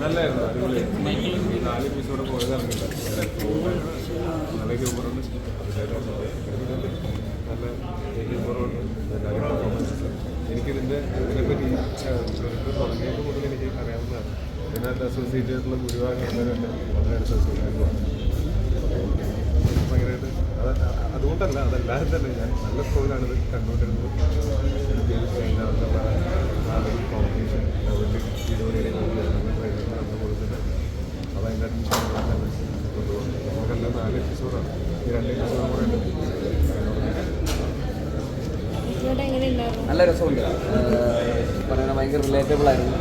നല്ലായിരുന്നു, അടിപൊളി. 4 എപ്പിസോഡ് പോയത് അറിഞ്ഞില്ല. നല്ല ഹ്യൂമറുണ്ട്, നല്ല ഹ്യൂമറുണ്ട്, എല്ലാവരും പെർഫോമൻസസ്. ഇതിനെപ്പറ്റി തുടങ്ങിയപ്പോൾ മുതൽ എനിക്ക് അറിയാവുന്നതാണ്. ഇതിനകത്ത് അസോസിയേറ്റ് ചെയ്തിട്ടുള്ള ഭൂരിഭാഗം ആൾക്കാരുണ്ട് വളരെ അസോസിയേറ്റ് ഭയങ്കരമായിട്ട്. അതുകൊണ്ടല്ല, അതല്ലാതെ തന്നെ ഞാൻ നല്ല സ്കോറിലാണിത് കണ്ടുകൊണ്ടിരുന്നത്. നല്ലൊരു കോമ്പറ്റീഷൻ വലിയ വീഡിയോയിൽ അതുപോലെ തന്നെ അത് അതിൻ്റെ അഡ്മിഷൻ കൊണ്ടുപോകും. നമുക്കെല്ലാം 4 എപ്പിസോഡാണ്, ഈ 2 എപ്പിസോഡും കൂടെ ഉണ്ട്. നല്ല രസമുണ്ട്, പറയുന്നത് ഭയങ്കര റിലേറ്റബിൾ ആയിരുന്നു.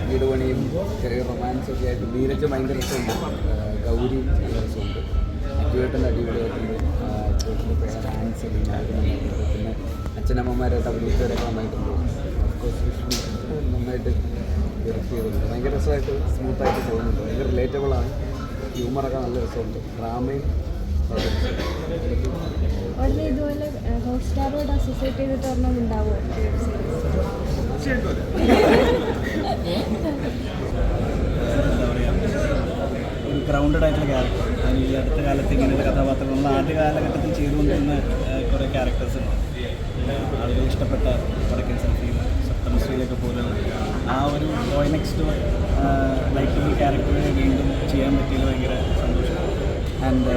വീട് പണിയും ചെറിയ റൊമാൻസൊക്കെ ആയിട്ട് നീരജ് ഭയങ്കര രസമുണ്ട്. ഗൗരി നല്ല രസമുണ്ട്. അജുവേട്ടൻ്റെ അടിപൊളിയായിട്ടുണ്ട്. അജുവേട്ടൻ്റെ പേര് ആൻസലി നന്നായിട്ടുണ്ട്. പിന്നെ അച്ഛനമ്മമാരായിട്ട് അഭിനയിച്ചവരൊക്കെ നന്നായിട്ടുണ്ട്. ഓഫ്കോഴ്സ് വിഷ്ണു നന്നായിട്ട് ഡയറക്റ്റ് ചെയ്തിട്ടുണ്ട്. ഭയങ്കര രസമായിട്ട് സ്മൂത്തായിട്ട് പോകുന്നുണ്ട്. ഭയങ്കര റിലേറ്റബിളാണ്. ഹ്യൂമറൊക്കെ നല്ല രസമുണ്ട്. ഡ്രാമയും ഉടനെ ഇതുപോലെ ഹോട്ട്സ്റ്റാറോട് അസോസിയേറ്റ് ചെയ്തിട്ട് ഒരെണ്ണം ഉണ്ടാവുമോ? എന്താ പറയുക, ഒരു ഗ്രൗണ്ടഡ് ആയിട്ടുള്ള ക്യാരക്ടർ. അതിന് ഈ അടുത്ത കാലത്ത് ഇങ്ങനെയുള്ള കഥാപാത്രങ്ങൾ നമ്മൾ ആദ്യ കാലഘട്ടത്തിൽ ചെയ്തുകൊണ്ടിരുന്ന കുറേ ക്യാരക്ടേഴ്സ് ഉണ്ട്. ആളുകൾ ഇഷ്ടപ്പെട്ട വടക്കൻ സെൽഫിയും സപ്തമശ്രീയിലൊക്കെ പോലെ ആ ഒരു ബോയ് നെക്സ്റ്റ് ഡോർ ലൈക്കബിൾ ക്യാരക്ടറിനെ വീണ്ടും ചെയ്യാൻ പറ്റിയത് ഭയങ്കര സന്തോഷം. ആൻഡ്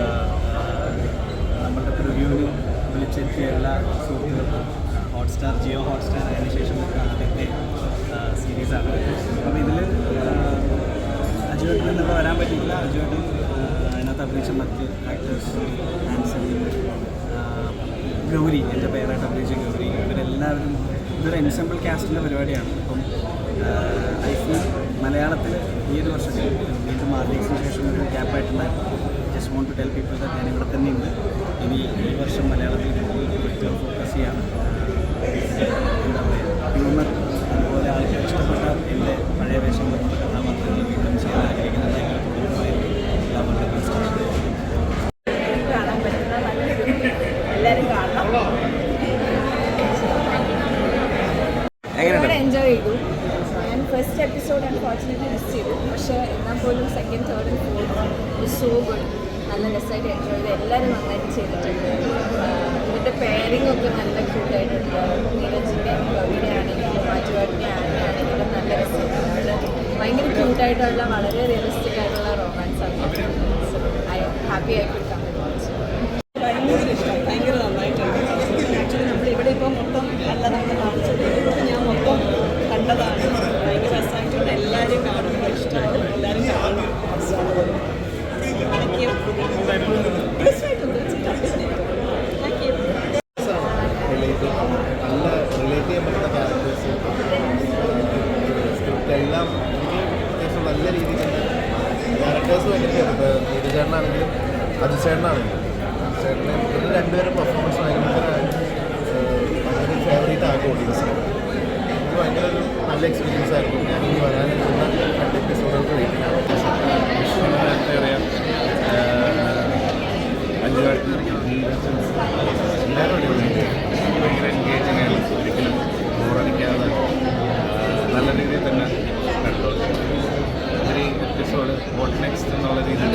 നമ്മളുടെ പ്രിവ്യൂവിന് വിളിച്ചെത്തിയ എല്ലാ സുഹൃത്തുക്കൾക്കും ഹോട്ട്സ്റ്റാർ, ജിയോ ഹോട്ട്സ്റ്റാർ അതിന് ശേഷം ആദ്യത്തെ സീരീസാണ്. അപ്പോൾ ഇതിൽ അജുവേട്ടൻ എന്നിവിടെ വരാൻ പറ്റിയില്ല. അജുവേട്ടൻ അതിനകത്ത് അഭിനയിച്ച മറ്റ് ആക്ടേഴ്സ് ആൻസലി, ഗൗരി, എൻ്റെ പേരായിട്ട് അഭിനയിച്ച ഗൗരി, ഇവരെല്ലാവരും ഇതൊരു എൻസെമ്പിൾ കാസ്റ്റിൻ്റെ പരിപാടിയാണ്. അപ്പം ഐ ഫീൽ മലയാളത്തിൽ ഈ ഒരു വർഷം വീണ്ടും മാർലിക്സിന് ശേഷം ഒരു ഗ്യാപ്പായിട്ടുണ്ടായിരുന്നു. Just want to tell people that ഞാൻ ഇവിടെ തന്നെയുണ്ട്. ഇനി ഈ വർഷം മലയാളത്തിൽ ഫോക്കസ് ചെയ്യാണ്. എന്താ പറയുക, ഹ്യൂമർ അതുപോലെ ആൾക്കാർ ഇഷ്ടപ്പെട്ട എൻ്റെ പഴയ വേഷങ്ങളുള്ള കഥാപാത്രങ്ങൾ വീണ്ടും ചെയ്യാൻ ആഗ്രഹിക്കുന്നത് ഭയങ്കര തുടർച്ചയായിരുന്നു. കാണാൻ പറ്റുന്ന നല്ലൊരു, എല്ലാവരും കാണണം. ഒരുപാട് എൻജോയ് ചെയ്തു. ഞാൻ ഫസ്റ്റ് എപ്പിസോഡ് അൺഫോർച്ചുനേറ്റ്ലി മിസ് ചെയ്തു. പക്ഷേ എന്നാൽ പോലും second, third and fourth so good. നല്ല രസമായിട്ട് എൻജോയ് ചെയ്ത് എല്ലാവരും നന്നായിട്ട് ചെയ്തിട്ടുണ്ട്. ഇതിൻ്റെ പെയറിംഗ് ഒക്കെ നല്ല ക്യൂട്ടായിട്ടുണ്ട്. നീരജിൻ്റെ ഗൗരിയുടെ ആണെങ്കിലും അജുവേട്ടൻ്റെ ആണെങ്കിലും നല്ല രസമുണ്ട്. ഭയങ്കര ക്യൂട്ടായിട്ടുള്ള വളരെ റിയലിസ്റ്റിക് ആയിട്ടുള്ള റൊമാൻസ് ആണ്. സോ ഐ ഹാപ്പി ആയി കുഡ് കം ആൻഡ് വാച്ച്. ഭയങ്കര ഇഷ്ടം, ഭയങ്കര നന്നായിട്ടുണ്ട്. ആക്ച്വലി നമ്മളിവിടെ ഇപ്പോൾ മൊത്തം അല്ല നമ്മൾ കാണിച്ചത്, ഞാൻ മൊത്തം കണ്ടതാണ്. ഭയങ്കര രസമായിട്ടുണ്ട്. എല്ലാവരും കാണുമ്പോൾ ഇഷ്ടമാണ്, എല്ലാവരും കാണും. തീർച്ചയായിട്ടും നല്ല റിലേറ്റ് ചെയ്യാൻ പറ്റുന്ന ക്യാരക്ടേഴ്സ് സ്ക്രിപ്റ്റ് എല്ലാം എനിക്ക് അത്യാവശ്യം നല്ല രീതിയിൽ തന്നെ ക്യാരക്ടേഴ്സ് ഭയങ്കര നീരജേട്ടനാണെങ്കിലും അജുചേട്ടനാണെങ്കിലും ചേട്ടനെ ഇവർ രണ്ടുപേരും പെർഫോമൻസ് ഭയങ്കര ഫേവറേറ്റ് ആക്കും ഓഡിയൻസിന്. എനിക്ക് ഭയങ്കര ഒരു നല്ല എക്സ്പീരിയൻസ് ആയിരുന്നു. ഞാൻ ഇനി വരാനെത്തുന്ന 2 എപ്പിസോഡുകൾക്ക് വെയിറ്റിംഗ് ആണ്. എന്താ പറയുക, അജുവേട്ടൻ എല്ലാവരും ഭയങ്കര എൻഗേജിങ് ആണ്. ഒരിക്കലും ബോറടിക്കാതെ നല്ല രീതിയിൽ തന്നെ കണ്ടു. ഒരു എപ്പിസോഡ് വാട്ട് നെക്സ്റ്റ് എന്നുള്ള രീതിയിൽ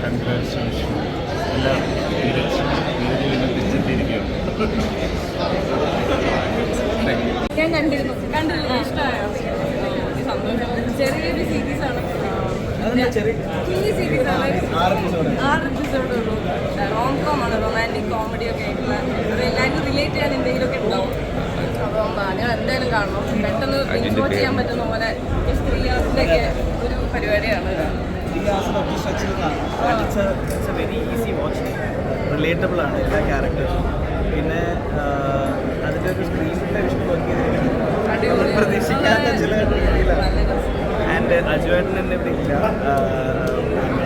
കൺഗ്രാറ്റുലേഷൻ എല്ലാം തിരിച്ചെത്തിയിരിക്കുകയാണ്. ഞാൻ കണ്ടിരുന്നു ഇഷ്ടമായോ? സന്തോഷം. ചെറിയൊരു സീരീസാണ്, കുഞ്ഞു സീരീസാണ്. 6 എപ്പിസോഡുള്ളൂ. റോം കോം ആണ്, റൊമാൻറ്റിക് കോമഡി ഒക്കെ ആയിട്ടുള്ള. അത് എല്ലാവരും റിലേറ്റ് ചെയ്യാൻ എന്തെങ്കിലുമൊക്കെ ഉണ്ടാവും. അപ്പം നിങ്ങൾ എന്തായാലും കാണണം. പെട്ടെന്ന് എൻജോയ് ചെയ്യാൻ പറ്റുന്ന പോലെ സ്ത്രീകളുടെയൊക്കെ ഒരു പരിപാടിയാണ്. വെരി ഈസി വാച്ച്, റിലേറ്റബിൾ ആണ് എല്ലാ ക്യാരക്ടേഴ്സും. പിന്നെ അതിൻ്റെ ഒരു സ്ക്രീനിൻ്റെ വിഷയം നോക്കിയത് പ്രതീക്ഷിക്കാത്ത ചില രീതിയിലാണ്. ആൻഡ് അജുവേട്ടൻ തന്നെ ഇവിടെ ഇല്ല,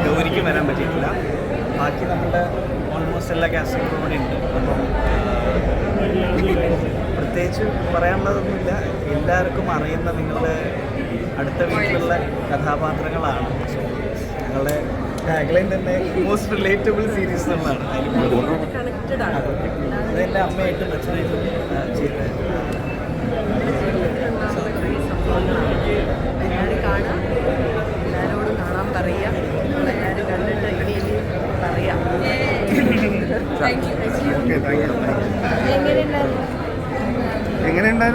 ഗൗരിക്കും വരാൻ പറ്റിയിട്ടില്ല. ബാക്കി നമ്മുടെ ഓൾമോസ്റ്റ് എല്ലാ കാസ്റ്റുകളും കൂടെ ഉണ്ട്. അപ്പം പ്രത്യേകിച്ച് പറയാനുള്ളതൊന്നുമില്ല. എല്ലാവർക്കും അറിയുന്ന നിങ്ങളുടെ അടുത്ത വീട്ടിലുള്ള കഥാപാത്രങ്ങളാണ്. സോ ഞങ്ങളുടെ ടാഗ്ലൈൻ തന്നെ മോസ്റ്റ് റിലേറ്റബിൾ സീരീസ് എന്നുള്ളതാണ്. കണക്റ്റഡ് ആണ്. അതെൻ്റെ അമ്മയായിട്ടും അച്ഛനായിട്ടും ചെയ്ത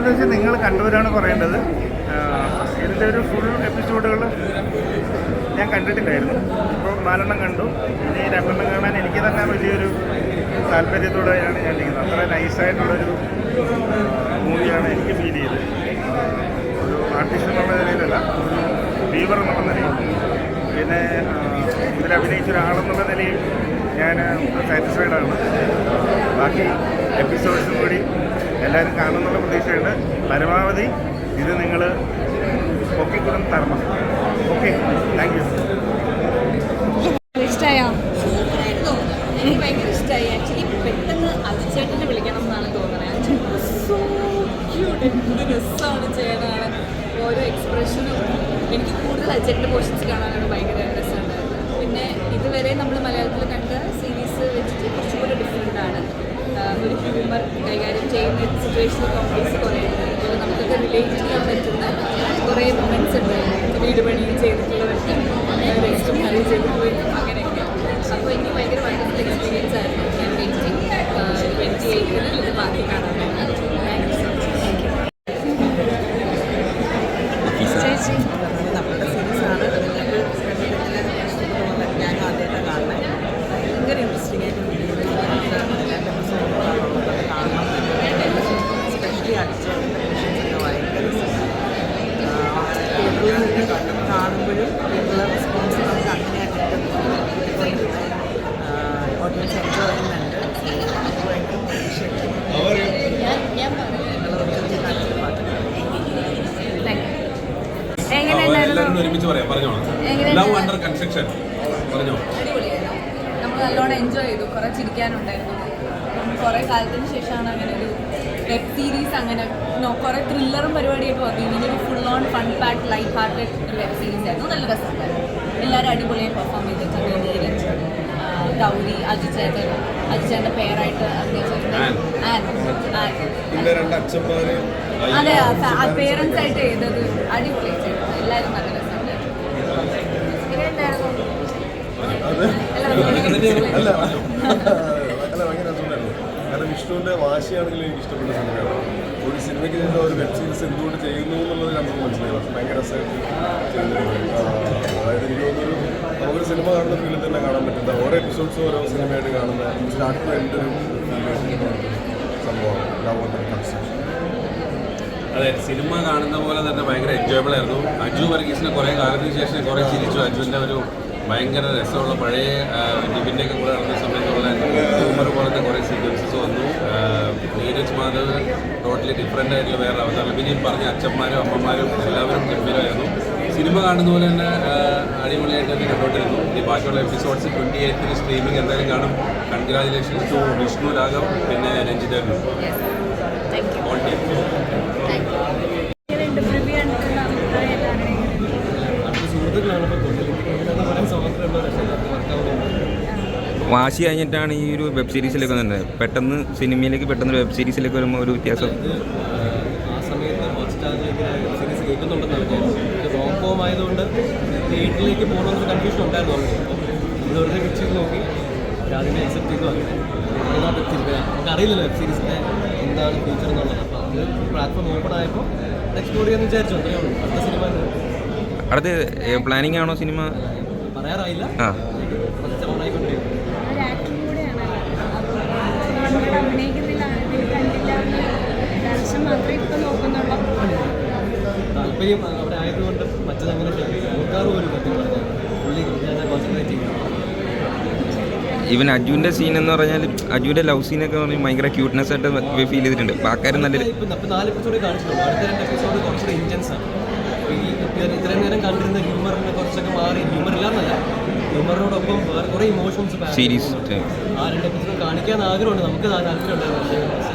എന്ന് വെച്ചാൽ നിങ്ങൾ കണ്ടവരാണ് പറയേണ്ടത്. ഇതിൻ്റെ ഒരു ഫുൾ എപ്പിസോഡുകൾ ഞാൻ കണ്ടിട്ടില്ലായിരുന്നു. ഇപ്പോൾ 4 കണ്ടു. ഇനി 2 കാണാൻ എനിക്ക് തന്നെ വലിയൊരു താല്പര്യത്തോടെയാണ് ഞാൻ ഇരിക്കുന്നത്. അത്ര നൈസായിട്ടുള്ളൊരു മൂവിയാണ് എനിക്ക് ഫീൽ ചെയ്തത്. ഒരു ആർട്ടിസ്റ്റ് എന്നുള്ള നിലയിലല്ല, ഒരു വ്യൂവർ എന്നുള്ള നിലയിൽ, പിന്നെ ഇതിൽ അഭിനയിച്ച ഒരാളെന്നുള്ള നിലയിൽ ഞാൻ സാറ്റിസ്ഫൈഡാണ്. ബാക്കി എപ്പിസോഡ്സും കൂടി എല്ലാവരും കാണുമെന്നുള്ള പ്രതീക്ഷയുണ്ട്. പരമാവധി ഇത് നിങ്ങൾ പൊക്കിക്കൂടും തരണം. Okay, thank you. ഇഷ്ടമായോ? എനിക്ക് ഭയങ്കര ഇഷ്ടമായി. ആക്ച്വലി പെട്ടെന്ന് അജിച്ചേട്ടനെ വിളിക്കണം എന്നാണ് തോന്നുന്നത്. സോ ക്യൂട്ട്, എന്ത് രസമാണ് ചെയ്യണതാണ്. ഓരോ എക്സ്പ്രഷനും എനിക്ക് കൂടുതൽ അജിച്ചേട്ടൻ്റെ പോർഷൻസ് കാണാനാണ് ഭയങ്കര രസമുണ്ടായിരുന്നത്. പിന്നെ ഇതുവരെ നമ്മൾ മലയാളത്തിൽ കണ്ട സീരീസ് വെച്ചിട്ട് കുറച്ചും കൂടെ ഡിഫറെൻ്റാണ്. ഒരു ഹ്യൂമർ കൈകാര്യം ചെയ്യുന്ന സിറ്റുവേഷണൽ കോമഡീസ് കുറേ ഉണ്ട്. അതുപോലെ നമുക്കൊക്കെ റിലേറ്റ് ചെയ്യാൻ പറ്റുന്ന കുറേ മൊമെൻറ്റ്സ് ഉണ്ട്. വീട് പണി ചെയ്തിട്ടുള്ളവർക്കും രജിസ്റ്റർ മാരേജ് ചെയ്തിട്ടുള്ളവർക്കും അങ്ങനെയൊക്കെ. അപ്പോൾ എനിക്ക് ഭയങ്കര വണ്ടർഫുൾ എക്സ്പീരിയൻസ് ആയിരുന്നു. ഞാൻ വെയിറ്റിംഗ് 28-ന് ഇത് ബാക്കി കാണാൻ വേണ്ടി. Thank you so much. നമ്മളുടെ സീരീസാണ്. ഞാൻ ആദ്യമായിട്ട് കാണുന്നത്. ഭയങ്കര ഇൻട്രസ്റ്റിംഗ് ആയിട്ട് കാണണം. സ്പെഷ്യലി അടിച്ചതിൻ്റെ ഭയങ്കര തിയേറ്ററിൽ നിന്ന് കാണുമ്പോഴും ഉള്ള റെസ്പോൺസ് നമുക്ക് അങ്ങനെയാണ് കിട്ടുന്നത്. ഓഡിയൻസ് എൻജോയ് ചെയ്യുന്നുണ്ട്. ഭയങ്കര പ്രതീക്ഷയുണ്ട്. അടിപൊളിയായിരുന്നു. നമ്മൾ നല്ലോണം എൻജോയ് ചെയ്തു. കുറേ ചിരിക്കാനുണ്ടായിരുന്നു. കുറേ കാലത്തിന് ശേഷമാണ് അങ്ങനെ ഒരു വെബ് സീരീസ്, അങ്ങനെ കുറേ ത്രില്ലറും പരിപാടിയൊക്കെ വന്നു. ഇങ്ങനൊരു full on fun pack light hearted web series ആയിരുന്നു. നല്ല രസമുണ്ടായിരുന്നു. എല്ലാവരും അടിപൊളിയായി പെർഫോം ചെയ്തിട്ടുണ്ട്. നീരജ്, ഗൗരി, അജിച്ചേട്ടൻ്റെ പേരായിട്ട് അഭിനയിച്ചിട്ടുണ്ട്. അതെ, പേരൻസ് ആയിട്ട് ചെയ്തത് അടിപൊളിയായി ചെയ്തത്. എല്ലാവരും നല്ല രസമുണ്ടായിരുന്നു. അല്ല ഭയങ്കര രസമുണ്ടായിരുന്നു. കാരണം വിഷ്ണുവിൻ്റെ വാശിയാണെങ്കിലും എനിക്ക് ഇഷ്ടപ്പെട്ട സിനിമയാണ്. ഒരു സിനിമയ്ക്ക് ശേഷം ഒരു വെബ് സീരീസ് എന്തുകൊണ്ട് ചെയ്യുന്നു എന്നുള്ളത് നമുക്ക് മനസ്സിലായി. ഭയങ്കര രസമായിട്ട് ചെയ്തിട്ടുണ്ട്. അതായത് എനിക്ക് തോന്നുന്നു നമുക്കൊരു സിനിമ കാണുന്ന ഫീലിൽ തന്നെ കാണാൻ പറ്റുന്ന ഓരോ എപ്പിസോഡ്സും ഓരോ സിനിമയായിട്ട് കാണുന്ന സ്റ്റാർട്ട് ടു എൻഡ് ഒരു സംഭവമാണ് ലവ് ഓൺ കൺസെപ്റ്റ്. അതെ, സിനിമ കാണുന്ന പോലെ തന്നെ ഭയങ്കര എൻജോയബിൾ ആയിരുന്നു. അജു വർഗീസിനെ കുറേ കാലത്തിന് ശേഷം കുറേ ചിരിച്ചു. അജുവിൻ്റെ ഒരു ഭയങ്കര രസമുള്ള പഴയ ലിബിൻ്റെയൊക്കെ കൂടെ നടന്ന സമയത്തുള്ള ഹ്യൂമർ പോലത്തെ കുറേ സീക്വൻസസ് വന്നു. നീരജ് മാധവ് ടോട്ടലി ഡിഫറെൻ്റ് ആയിട്ടുള്ള വേറെ അവതാരം. പിന്നെ ഈ പറഞ്ഞ അച്ഛന്മാരും അമ്മമാരും എല്ലാവരും ഗംഭീരമായിരുന്നു. സിനിമ കാണുന്ന പോലെ തന്നെ അടിപൊളിയായിട്ട് തന്നെ കണ്ടോണ്ടിരുന്നു. ഇനി ബാക്കിയുള്ള എപ്പിസോഡ്സ് 28-ന് സ്ട്രീമിംഗ് എന്തായാലും കാണും. കൺഗ്രാജുലേഷൻസ് ടു വിഷ്ണു രാഘവ്, പിന്നെ രഞ്ജിതനും ഓൾ ടീം. വാശി കഴിഞ്ഞിട്ടാണ് ഈ ഒരു വെബ് സീരീസിലേക്ക് വന്നത്. പെട്ടെന്ന് സിനിമയിലേക്ക് പെട്ടെന്ന് വെബ് സീരീസിലേക്ക് വരുമ്പോൾ ഒരു വ്യത്യാസം. ആ സമയത്ത് ഹോട്ട്സ്റ്റാറിലേക്ക് വെബ് സീരീസ് കേൾക്കുന്നുണ്ടെന്ന് അറിഞ്ഞാൽ റോങ് ഫോം ആയതുകൊണ്ട് തിയേറ്ററിലേക്ക് പോകണമെന്നൊരു കൺഫ്യൂഷൻ ഉണ്ടായിരുന്നു. നമ്മൾ വെറുതെ പിക്ചർ ചെയ്ത് നോക്കി അതിനെ അക്സെപ്റ്റ് ചെയ്തു. അങ്ങനെ വെബ് സീരീസ് നമുക്കറിയില്ലല്ലോ വെബ് സീരീസിൻ്റെ എന്താണ് ഫ്യൂച്ചർ എന്നുള്ളത്. അപ്പോൾ അത് പ്ലാറ്റ്ഫോം ഓപ്പൺ ആയപ്പോൾ എക്സ്പ്ലോർ ചെയ്യാമെന്ന് വിചാരിച്ചു. അത്രയേ ഉള്ളൂ. അടുത്ത സിനിമ അടുത്ത് പ്ലാനിങ് ആണോ സിനിമ? പറയാറായില്ല. ഓണായിക്കൊണ്ടിരിക്കും. താല്പര്യം അവിടെ ആയതുകൊണ്ട് മറ്റതങ്ങനെ നോക്കാറ് പോലും പുള്ളി ഞാൻ കോൺസെൻട്രേറ്റ് ചെയ്യും. ഈവൻ അജുവിൻ്റെ സീൻ എന്ന് പറഞ്ഞാൽ അജുവിൻ്റെ ലവ് സീനൊക്കെ പറഞ്ഞാൽ ഭയങ്കര ക്യൂട്ട്നെസ് ആയിട്ട് ഫീൽ ചെയ്തിട്ടുണ്ട്. ബാക്കാരും നല്ലൊരു ഇപ്പം 4 എപ്പിസോഡ് കാണിച്ചിട്ടുണ്ട്. അടുത്ത 2 എപ്പിസോഡ് കുറച്ചുകൂടെ ഇൻറ്റൻസ് ആണ്. ഇത്രയും നേരം കണ്ടിരുന്ന ഹ്യൂമറിനെ കുറച്ചൊക്കെ മാറി, ഹ്യൂമർ ഇല്ലാന്നല്ല, ഹ്യൂമറിനോടൊപ്പം വേറെ കുറേ ഇമോഷൻസ് സീരീസ് ആ 2 എപ്പിസോഡ് കാണിക്കാൻ ആഗ്രഹമുണ്ട്. നമുക്ക് താല്പര്യം ഉണ്ടായിരുന്നു. പക്ഷേ